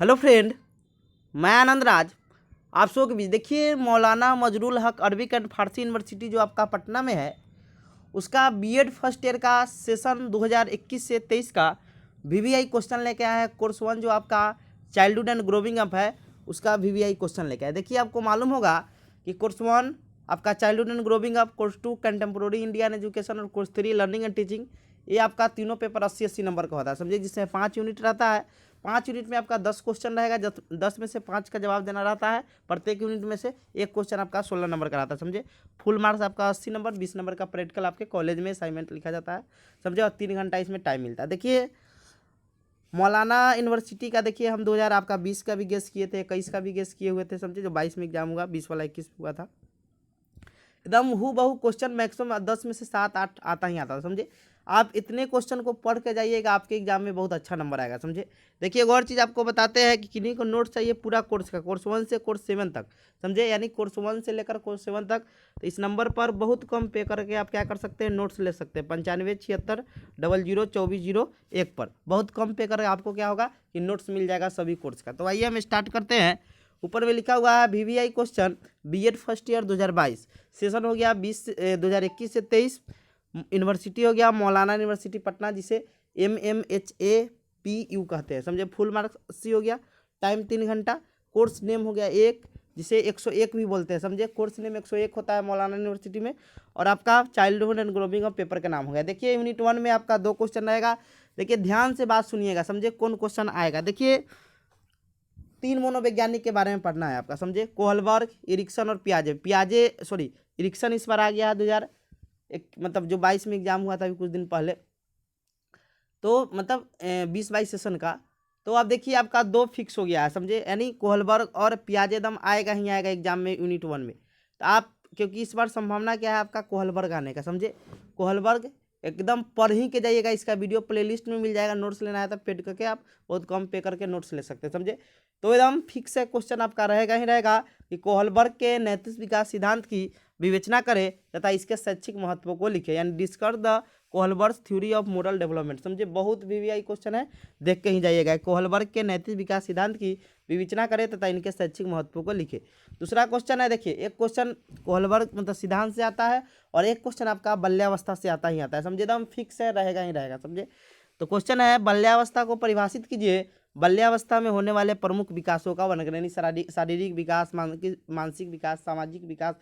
Hello friend, मैं आनंद राज आप सबों के बीच। देखिए, मौलाना मजरुल हक अरबिक एंड फारसी यूनिवर्सिटी जो आपका पटना में है, उसका बीएड फर्स्ट ईयर का सेशन 2021 से 23 का वीवीआई क्वेश्चन लेके आया है। कोर्स 1 जो आपका चाइल्डहुड एंड ग्रोविंग अप है, उसका वीवीआई क्वेश्चन लेके आया। देखिए, आपको मालूम होगा कि कोर्स 1 आपका childhood and growing up, course 2 contemporary Indian education और कोर्स 3 लर्निंग एंड टीचिंग, ये आपका तीनों पेपर 80-80 नंबर का होता है, समझिए। जिसमें 5 यूनिट रहता है। 5 यूनिट में आपका 10 क्वेश्चन रहेगा, 10 में से 5 का जवाब देना रहता है। प्रत्येक यूनिट में से एक क्वेश्चन आपका 16 नंबर का रहता है, समझे। फुल मार्क्स आपका 80 नंबर, 20 नंबर का प्रैक्टिकल आपके कॉलेज में असाइनमेंट लिखा जाता है, समझे। और 3 घंटा इसमें टाइम मिलता है। देखिए, मौलाना यूनिवर्सिटी का देखिए, हम 2000 आपका 20 का भी गेस किए थे, 21 का भी गेस किए हुए थे, समझे। जो 22 में एग्जाम हुआ, 20 वाला 21 हुआ था। एकदम हु बहु क्वेश्चन मैक्सिमम 10 में से 7-8 आता ही आता है, समझे। आप इतने क्वेश्चन को पढ़ के जाइएगा, आपके एग्जाम में बहुत अच्छा नंबर आएगा, समझे। देखिए, एक और चीज़ आपको बताते हैं कि किन्हीं को नोट्स चाहिए पूरा कोर्स का, कोर्स 1 से कोर्स 7 तक, समझे। यानी कोर्स 1 से लेकर कोर्स 7 तक। तो इस नंबर पर बहुत कम पे करके आप क्या कर सकते हैं, नोट्स ले सकते हैं। 9576002401 पर बहुत कम पे करके आपको क्या होगा कि नोट्स मिल जाएगा सभी कोर्स का। तो आइए हम स्टार्ट करते हैं। ऊपर में लिखा हुआ है VVI question BEd first year 2022, session हो गया 2021 से 23। यूनिवर्सिटी हो गया मौलाना यूनिवर्सिटी पटना, जिसे MMHAPU कहते हैं, समझे। फुल मार्क्स 80 हो गया। टाइम 3 घंटा। कोर्स नेम हो गया 1, जिसे 101 भी बोलते हैं, समझे। कोर्स नेम 101 होता है मौलाना यूनिवर्सिटी में। और आपका childhood and growing of paper का नाम हो गया। देखिए, यूनिट 1 में आपका 2 क्वेश्चन रहेगा। देखिए, ध्यान से बात सुनिएगा, समझे। कौन क्वेश्चन आएगा, देखिए। 3 मनोवैज्ञानिक के बारे में पढ़ना है आपका, समझे। कोहलबर्ग, इरिक्सन और इरिक्सन इस बार आ गया है 2001, मतलब जो 22 में एग्जाम हुआ था अभी कुछ दिन पहले, तो मतलब 20-22 सेशन का। तो आप देखिए, आपका 2 फिक्स हो गया है, समझे। यानी कोहलबर्ग और पियाजे दम आएगा ही आएगा एग्जाम में यूनिट 1 में। तो आप, क्योंकि इस बार संभावना क्या है आपका कोहलबर्ग आने का, समझे। कोहलबर्ग एकदम पढ़ ही के जाइएगा। इसका वीडियो प्लेलिस्ट में मिल जाएगा। नोट्स लेना है तो पेड करके आप बहुत कम पे करके नोट्स ले सकते हैं, समझे। तो एकदम फिक्स है, क्वेश्चन आपका रहेगा ही रहेगा कि कोहलबर्ग के नैतिक विकास सिद्धांत की विवेचना करें तथा इसके शैक्षिक महत्व को लिखे, यानी discuss the Kohlberg theory of moral development, समझे। बहुत वीवीआई क्वेश्चन है, देख के ही जाइएगा। कोहलबर्ग के नैतिक विकास सिद्धांत की विवेचना करें तथा इनके शैक्षिक महत्व को लिखे। दूसरा क्वेश्चन है, देखिए, एक क्वेश्चन कोहलबर्ग मतलब सिद्धांत से आता है और एक क्वेश्चन आपका बाल्यावस्था से आता ही आता है, समझे। एकदम फिक्स है, रहेगा ही रहेगा, समझे। तो क्वेश्चन है, बाल्यावस्था को परिभाषित कीजिए। बाल्यावस्था में होने वाले प्रमुख विकासों का वर्णन करें, यानी शारीरिक विकास, मानसिक विकास, सामाजिक विकास,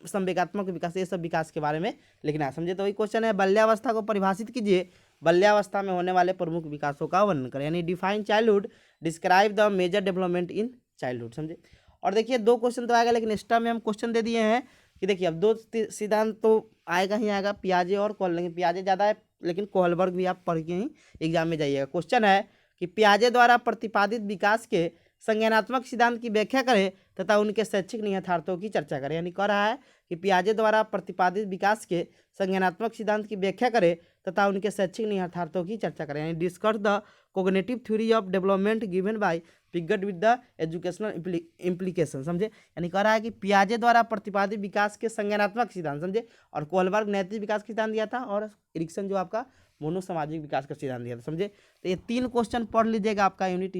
संवेगात्मक विकास, ये सब विकास के बारे में लिखना है, समझे। तो वही क्वेश्चन है, बाल्यावस्था को परिभाषित कीजिए। बाल्यावस्था में होने वाले प्रमुख विकासों का वर्णन करें, यानी define childhood, describe the major development in childhood, समझे। और देखिए, 2 क्वेश्चन तो आएगा, लेकिन एक्स्ट्रा में हम क्वेश्चन दे दिए हैं कि देखिए, अब 2 सिद्धांत तो आएगा ही आएगा, पियाजे और कोहल, लेकिन पियाजे ज़्यादा है, लेकिन कोहलबर्ग भी आप पढ़ के ही एग्जाम में जाइएगा। क्वेश्चन है कि पियाजे द्वारा प्रतिपादित विकास के संज्ञानात्मक सिद्धांत की व्याख्या करें तथा उनके शैक्षिक निहितार्थों की चर्चा करें, यानी कह रहा है कि पियाजे द्वारा प्रतिपादित विकास के संज्ञानात्मक सिद्धांत की व्याख्या करें तथा उनके शैक्षिक निहितार्थों की चर्चा करें, यानी discuss the cognitive theory of development given by Piggott with the educational implication, समझे। यानी कह रहा है कि पियाजे द्वारा प्रतिपादित विकास के संज्ञानात्मक सिद्धांत, समझे। और कोहलबर्ग नैतिक विकास का सिद्धांत दिया था, और इरिक्सन जो आपका मोनोसामाजिक विकास का सिद्धांत दिया था, समझे। तो ये 3 क्वेश्चन पढ़ लीजिएगा, आपका यूनिट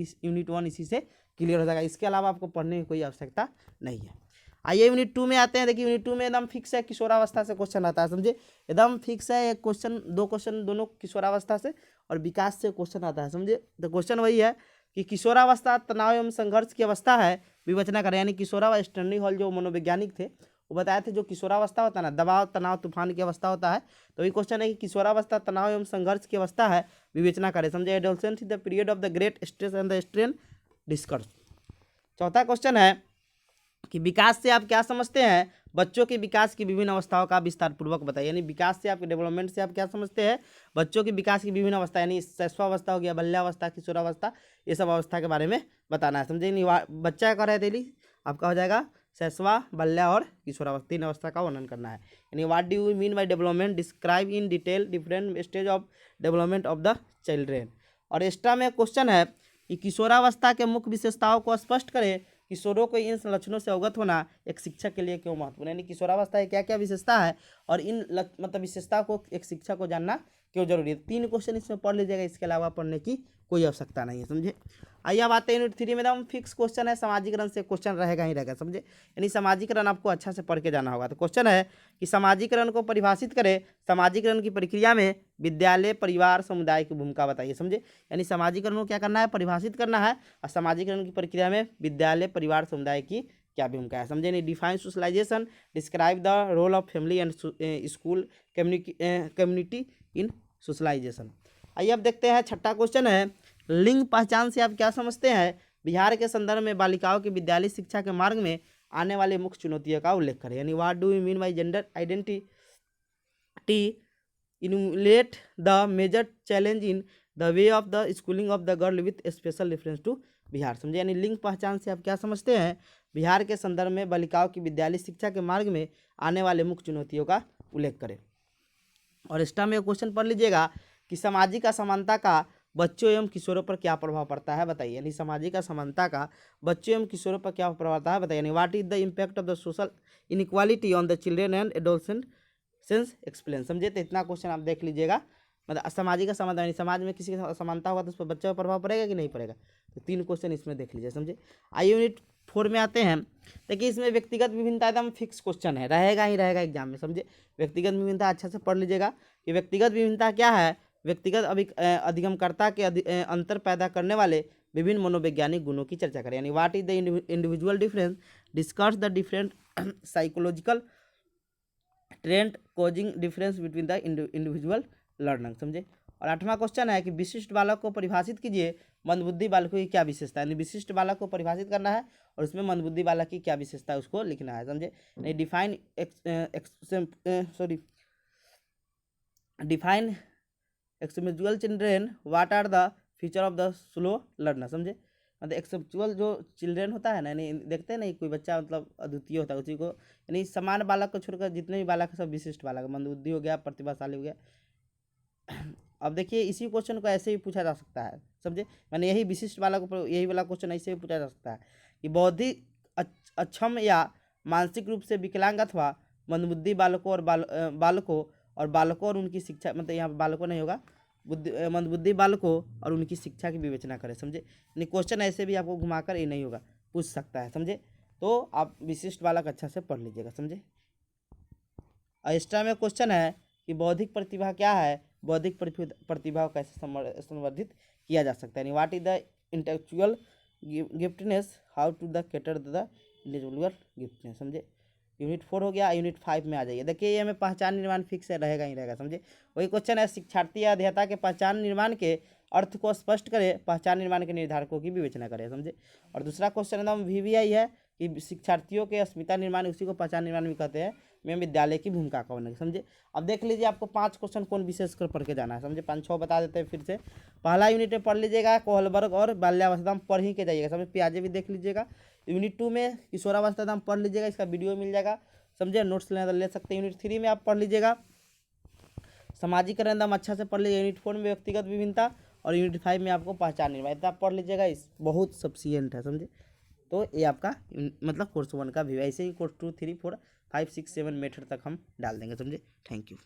1 इसी से क्लियर हो जाएगा। इसके अलावा आपको पढ़ने की कोई आवश्यकता नहीं है। आइए यूनिट 2 में आते हैं। देखिए, यूनिट 2 में एकदम फिक्स है, किशोरावस्था से क्वेश्चन आता है, समझे। एकदम फिक्स है, एक क्वेश्चन, 2 क्वेश्चन दोनों किशोरावस्था से और विकास से क्वेश्चन आता है, समझे। तो क्वेश्चन वही है कि किशोरावस्था तनाव एवं संघर्ष की अवस्था है, विवेचना करें, यानी किशोरावस्था। स्टैनली हॉल जो मनोवैज्ञानिक थे, वो बताए थे जो किशोरावस्था होता है ना, दबाव, तनाव, तूफान की अवस्था होता है। तो ये क्वेश्चन है कि किशोरावस्था तनाव एवं संघर्ष की अवस्था है, विवेचना करें, समझे। Adolescence is the period of the great stress and the strain, discuss. चौथा क्वेश्चन है कि विकास से आप क्या समझते हैं, बच्चों के विकास की विभिन्न अवस्थाओं का विस्तार पूर्वक बताइए, यानी विकास से, आपके डेवलपमेंट से आप क्या समझते हैं, बच्चों के विकास की विभिन्न अवस्था, यानी शैशवावस्था हो गया, बाल्यावस्था, किशोरावस्था, ये सब अवस्था के बारे में बताना है, समझे। बच्चा का रहे डेली आपका हो जाएगा शैशवा, बाल्या और किशोरावस्था, 3 अवस्था का वर्णन करना है। यानी what do you mean by development, describe in detail different stage of development of the children. और एक्स्ट्रा में क्वेश्चन है कि किशोरावस्था के मुख्य विशेषताओं को स्पष्ट करें, किशोरों को इन लक्षणों से अवगत होना एक शिक्षक के लिए क्यों महत्वपूर्ण है, यानी किशोरावस्था की क्या क्या विशेषता है और इन मतलब विशेषता को एक शिक्षक को जानना क्यों जरूरी है। 3 क्वेश्चन इसमें पढ़ लीजिएगा, इसके अलावा पढ़ने की कोई आवश्यकता नहीं है, समझे। आइए अब आते हैं यूनिट 3 में, एकदम फिक्स क्वेश्चन है, सामाजिकरण से क्वेश्चन रहेगा ही रहेगा, समझे। यानी सामाजिकरण आपको अच्छा से पढ़ के जाना होगा। तो क्वेश्चन है कि सामाजिकरण को परिभाषित करें, सामाजिकरण की प्रक्रिया में विद्यालय, परिवार, समुदाय की भूमिका बताइए, समझे। यानी सामाजिकरण को क्या करना है, परिभाषित करना है, और सामाजिकरण की प्रक्रिया में विद्यालय, परिवार, समुदाय की क्या भूमिका है, समझे। नहीं, define socialisation, describe the role of family and school community in socialisation. आइए अब देखते हैं छठा क्वेश्चन है, लिंग पहचान से आप क्या समझते हैं, बिहार के संदर्भ में बालिकाओं की विद्यालय शिक्षा के मार्ग में आने वाले मुख्य चुनौतियों का उल्लेख करें। यानी what do you mean by gender identity, enumerate the major challenge in the way of the schooling of the girl with special reference to Bihar, समझे। यानी लिंग पहचान से आप क्या समझते हैं, बिहार के संदर्भ में बालिकाओं की विद्यालय शिक्षा के मार्ग में आने वाले मुख्य चुनौतियों का उल्लेख करें। और इस टाइम में क्वेश्चन पढ़ लीजिएगा कि सामाजिक असमानता का बच्चों एवं किशोरों पर क्या प्रभाव पड़ता है, बताइए। यानी सामाजिक असमानता का बच्चों एवं किशोरों पर क्या प्रभाव पड़ता है, बताइए। यानी what is the impact of the social inequality on the children and adolescent sense explain, समझे। तो इतना क्वेश्चन आप देख लीजिएगा, मतलब सामाजिक असमानता, यानी समाज में किसी की असमानता होगा तो उस पर बच्चों पर प्रभाव पड़ेगा कि नहीं पड़ेगा। तो 3 क्वेश्चन इसमें देख लीजिए, समझे। आइए यूनिट 4 में आते हैं। देखिए इसमें व्यक्तिगत विभिन्नता एकदम फिक्स क्वेश्चन है, रहेगा ही रहेगा एग्जाम में, समझे। व्यक्तिगत विभिन्नता अच्छा से पढ़ लीजिएगा कि व्यक्तिगत विभिन्नता क्या है, व्यक्तिगत अधिगमकर्ता के अंतर पैदा करने वाले विभिन्न मनोवैज्ञानिक गुणों की चर्चा करें। यानी what is the individual difference, discuss the different psychological trend causing difference between the individual learner, समझे। और 8वां क्वेश्चन है कि विशिष्ट बालक को परिभाषित कीजिए, मंदबुद्धि बालकों की क्या विशेषता है। यानी विशिष्ट बालक को परिभाषित करना है और उसमें मंदबुद्धि बालक की क्या विशेषता है उसको लिखना है, समझे। नहीं, define exceptional children, what are the feature of the slow learner, समझे। मतलब एक्सेप्चुअल जो चिल्ड्रेन होता है ना, यानी देखते हैं ना कोई बच्चा मतलब अद्वितीय होता है, उसी को यानी समान बालक को छोड़कर जितने भी बालक है सब विशिष्ट बालक है, मंदबुद्धि हो गया, प्रतिभाशाली हो गया। अब देखिए इसी क्वेश्चन को ऐसे भी पूछा जा सकता है, समझे। मैंने यही विशिष्ट बालक को यही वाला क्वेश्चन ऐसे भी पूछा जा सकता है कि बौद्धिक अक्षम या मानसिक रूप से विकलांग अथवा मंदबुद्धि बालकों और उनकी शिक्षा, मतलब यहाँ बालकों नहीं होगा, मंदबुद्धि बालकों और उनकी शिक्षा की विवेचना करें, समझे। यानी क्वेश्चन ऐसे भी आपको घुमाकर ये नहीं होगा, पूछ सकता है, समझे। तो आप विशिष्ट बालक अच्छा से पढ़ लीजिएगा, समझे। एक्स्ट्रा में क्वेश्चन है कि बौद्धिक प्रतिभा क्या है, बौद्धिक प्रतिभा को कैसे संवर्धित किया जा सकता है। यानी what is the intellectual giftedness, how to the cater the individual giftedness, समझे। यूनिट 4 हो गया। यूनिट 5 में आ जाइए। देखिए ये हमें पहचान निर्माण फिक्स है, रहेगा ही रहेगा, समझे। वही क्वेश्चन है, शिक्षार्थी या अध्येता के पहचान निर्माण के अर्थ को स्पष्ट करें, पहचान निर्माण के निर्धारकों की विवेचना करें, समझे। और दूसरा क्वेश्चन एकदम VVI है कि शिक्षार्थियों के अस्मिता निर्माण, उसी को पहचान निर्माण भी कहते हैं, में विद्यालय की भूमिका का होने, समझे। अब देख लीजिए आपको 5 क्वेश्चन कौन विशेष कर पढ़ के जाना है, समझे। 5-6 बता देते हैं फिर से। पहला यूनिट में पढ़ लीजिएगा कोहलबर्ग और बाल्यावस्था पढ़ ही के जाइएगा, समझे। पियाजे भी देख लीजिएगा। यूनिट 2 में किशोरावस्था पढ़ लीजिएगा, इसका वीडियो मिल जाएगा, समझे। नोट्स लेना ले सकते हैं। यूनिट 3 में आप पढ़ लीजिएगा सामाजिकरण एकदम अच्छा से पढ़ लीजिएगा। यूनिट 4 में व्यक्तिगत विभिन्नता और यूनिट 5 में आपको पहचान निर्माण, इतना पढ़ लीजिएगा, इस बहुत सफिशियंट है, समझे। तो ये आपका मतलब कोर्स 1 का व्यू, ऐसे ही कोर्स 2, 3, 4, 5, 6, 7 मेथड तक हम डाल देंगे, समझे। Thank you.